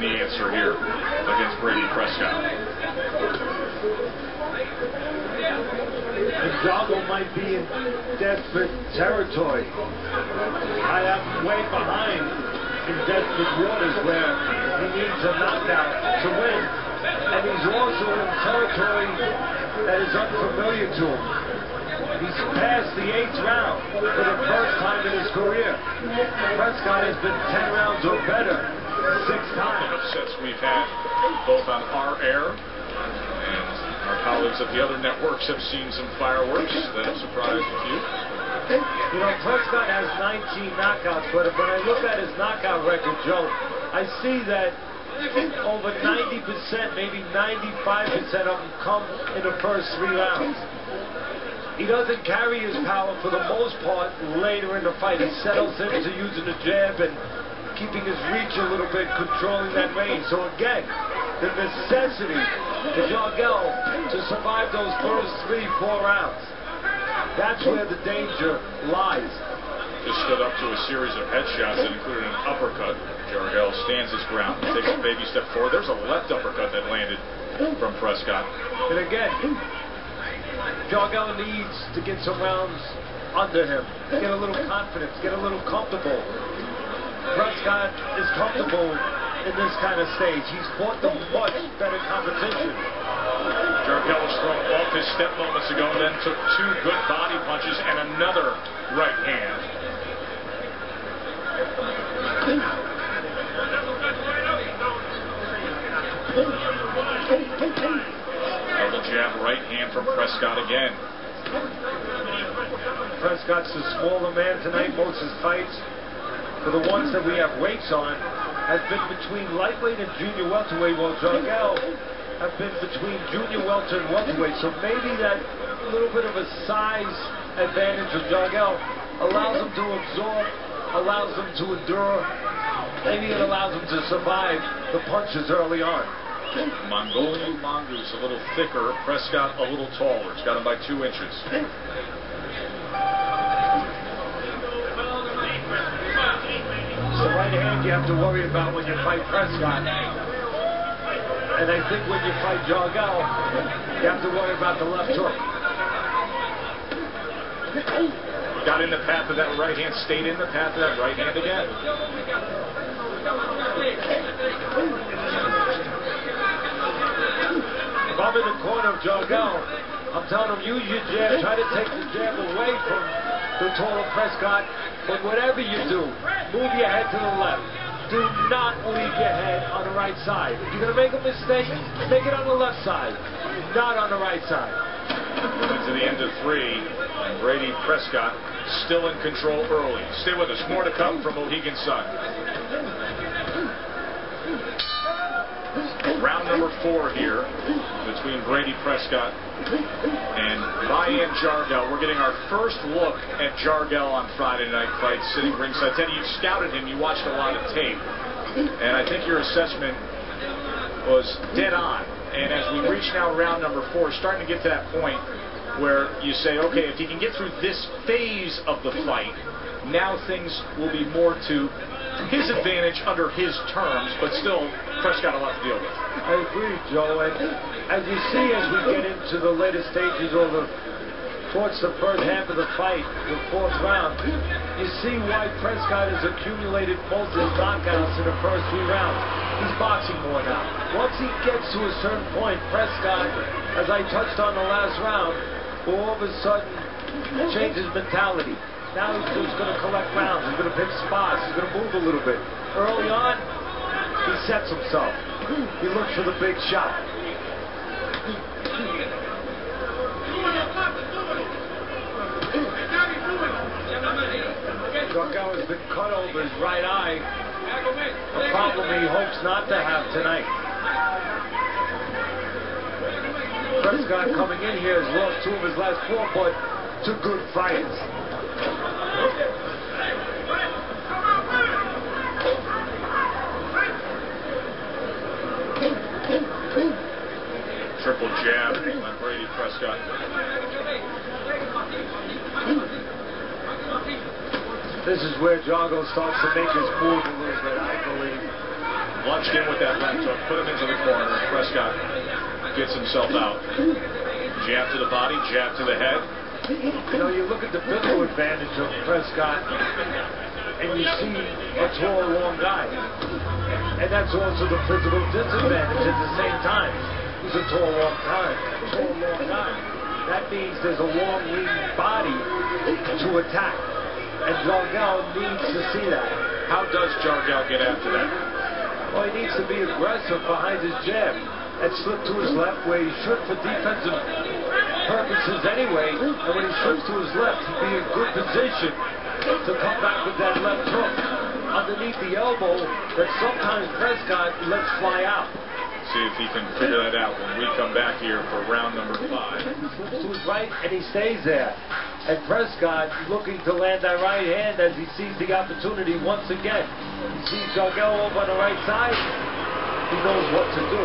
the answer here against Brady Prescott. Jago might be in desperate territory. I am way behind in desperate waters where he needs a knockout to win. And he's also in territory that is unfamiliar to him. He's passed the 8th round for the first time in his career. Prescott has been 10 rounds or better 6 times. Upsets we've had both on our air, and our colleagues at the other networks have seen some fireworks that have surprised a few. You know, Prescott has 19 knockouts, but when I look at his knockout record, Joe, I see that over 90%, maybe 95% of them come in the first 3 rounds. He doesn't carry his power for the most part later in the fight. He settles into using the jab and keeping his reach a little bit, controlling that range. So again, the necessity for Jargell to survive those first 3-4 rounds. That's where the danger lies. Just stood up to a series of headshots that included an uppercut. Jargell stands his ground, takes a baby step forward. There's a left uppercut that landed from Prescott. And again, Jargell needs to get some rounds under him, get a little confidence, get a little comfortable. Prescott is comfortable in this kind of stage. He's fought the much better competition. Jargell was thrown off his step moments ago and then took 2 good body punches and another right hand. Double jab, right hand from Prescott again. Prescott's a smaller man tonight. Most of his fights, for the ones that we have weights on, has been between lightweight and junior welterweight, while Jargell have been between junior welter and welterweight. So maybe that little bit of a size advantage of Jargell allows him to absorb, allows him to endure. Maybe it allows him to survive the punches early on. Mongolian mongoose a little thicker, Prescott a little taller. It's got him by 2 inches. The right hand you have to worry about when you fight Prescott. And I think when you fight Jargell, you have to worry about the left hook. Got in the path of that right hand, stayed in the path of that right hand again. If I'm in the corner of Jargell, I'm telling him, use your jab, try to take the jab away from the taller Prescott, but whatever you do, move your head to the left. Do not leave your head on the right side. If you're going to make a mistake, make it on the left side, not on the right side. To the end of 3, and Brady Prescott still in control early. Stay with us, more to come from Mohegan Sun. Round number 4 here between Brady Prescott and Bayanjargal. We're getting our first look at Jargell on Friday Night Fights, sitting ringside. Teddy, you scouted him, you watched a lot of tape, and I think your assessment was dead on. And as we reach now round number 4, starting to get to that point where you say, okay, if he can get through this phase of the fight, now things will be more to his advantage under his terms, but still, Prescott a lot to deal with. I agree, Joe. And as you see, as we get into the later stages or towards the first half of the fight, the 4th round, you see why Prescott has accumulated most of his knockouts in the first 3 rounds. He's boxing more now. Once he gets to a certain point, Prescott, as I touched on the last round, will all of a sudden change his mentality. Now he's just going to collect rounds. He's going to pick spots. He's going to move a little bit. Early on, he sets himself. He looks for the big shot. Jargell has been cut over his right eye. A problem he hopes not to have tonight. Prescott coming in here has lost 2 of his last 4, but 2 good fights. Triple jab on Brady Prescott. This is where Jargell starts to make his move a little bit, I believe. Lunged in with that left hook, put him into the corner. Prescott gets himself out. Jab to the body, jab to the head. You know, you look at the physical advantage of Prescott, and you see a tall, long guy. And that's also the physical disadvantage at the same time. He's a tall, long guy. That means there's a long, lean body to attack. And Jargal needs to see that. How does Jargal get after that? Well, he needs to be aggressive behind his jab and slip to his left where he should for defensive purposes anyway. And when he slips to his left, he'd be in good position to come back with that left hook underneath the elbow that sometimes Prescott lets fly out. See if he can figure that out when we come back here for round number 5. He slips to his right and he stays there. And Prescott looking to land that right hand as he sees the opportunity once again. He sees Jargal over on the right side. He knows what to do.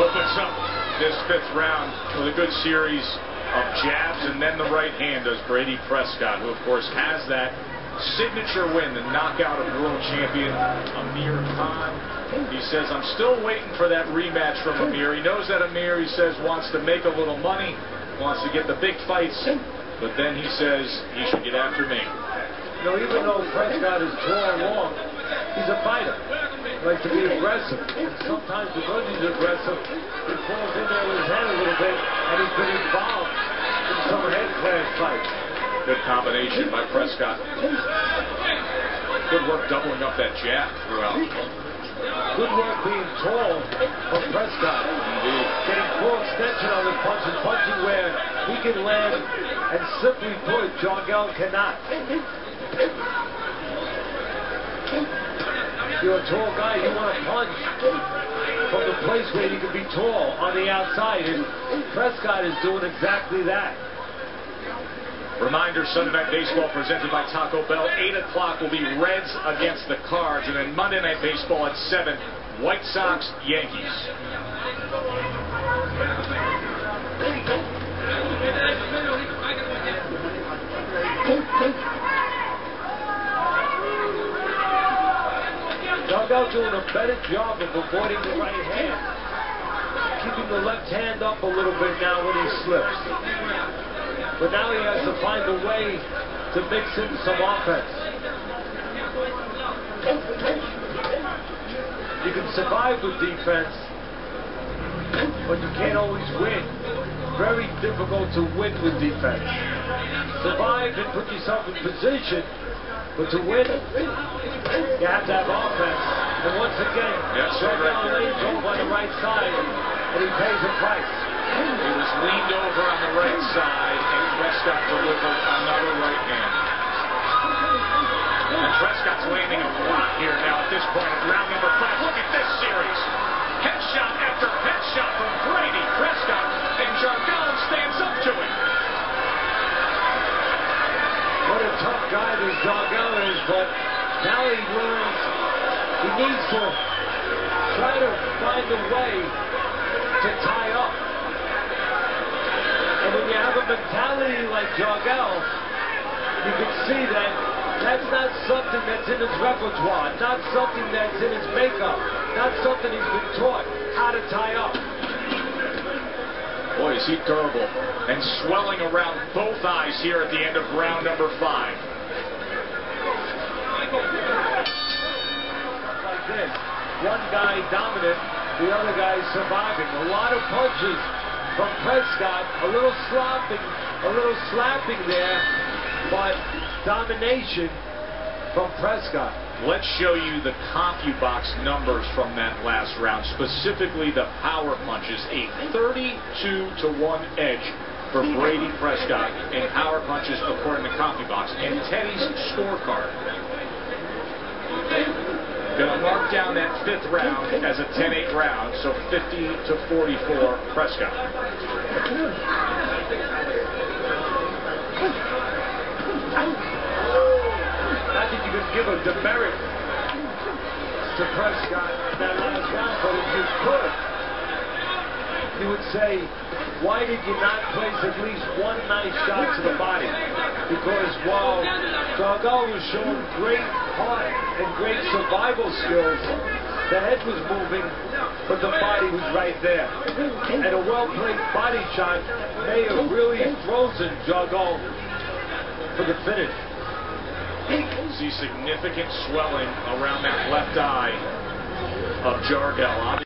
Opens up this 5th round with a good series of jabs and then the right hand does Brady Prescott, who of course has that signature win, the knockout of world champion Amir Khan. He says, I'm still waiting for that rematch from Amir. He knows that Amir, he says, wants to make a little money, wants to get the big fights, but then he says he should get after me. You know, even though Prescott is tall and long, he's a fighter. He likes to be aggressive. And sometimes because he's aggressive, he falls in there with his head a little bit, and he's been involved in some head clash fights. Good combination by Prescott. Good work doubling up that jab throughout. Good work being tall from Prescott. Indeed. Getting full extension on his punch and punching where he can land and simply put, Jargal cannot. You're a tall guy, you want to punch from the place where you can be tall on the outside, and Prescott is doing exactly that. Reminder, Sunday Night Baseball presented by Taco Bell. 8 o'clock will be Reds against the Cards, and then Monday Night Baseball at 7, White Sox, Yankees. Jargal doing a better job of avoiding the right hand, keeping the left hand up a little bit now when he slips. But now he has to find a way to mix in some offense. You can survive with defense, but you can't always win. Very difficult to win with defense. Survive and put yourself in position, but to win, you have to have offense. And once again, Jargal lays over on the right side, and he pays a price. He was leaned over on the right side, and Prescott delivered another right hand. And Prescott's landing a block here now at this point of round number 5. Look at this series. Headshot after headshot from Brady Prescott, and Jargal stands up to it. What a tough guy this Jargal is, but now he learns he needs to try to find a way to tie up. And when you have a mentality like Jargal, you can see that that's not something that's in his repertoire, not something that's in his makeup, not something he's been taught how to tie up. Boy, is he durable and swelling around both eyes here at the end of round number 5. Like this, one guy dominant, the other guy surviving. A lot of punches from Prescott, a little slapping there, but domination from Prescott. Let's show you the CompuBox numbers from that last round, specifically the power punches. A 32-to-1 edge for Brady Prescott in power punches according to CompuBox and Teddy's scorecard. Gonna mark down that 5th round as a 10-8 round, so 50-44 Prescott. I think you could give a demerit to Prescott in that last round, but if you could, you would say, why did you not place at least one nice shot to the body? Because while Jargal was showing great heart and great survival skills. The head was moving, but the body was right there. And a well-played body shot may have really frozen Jargal for the finish. See significant swelling around that left eye of Jargal.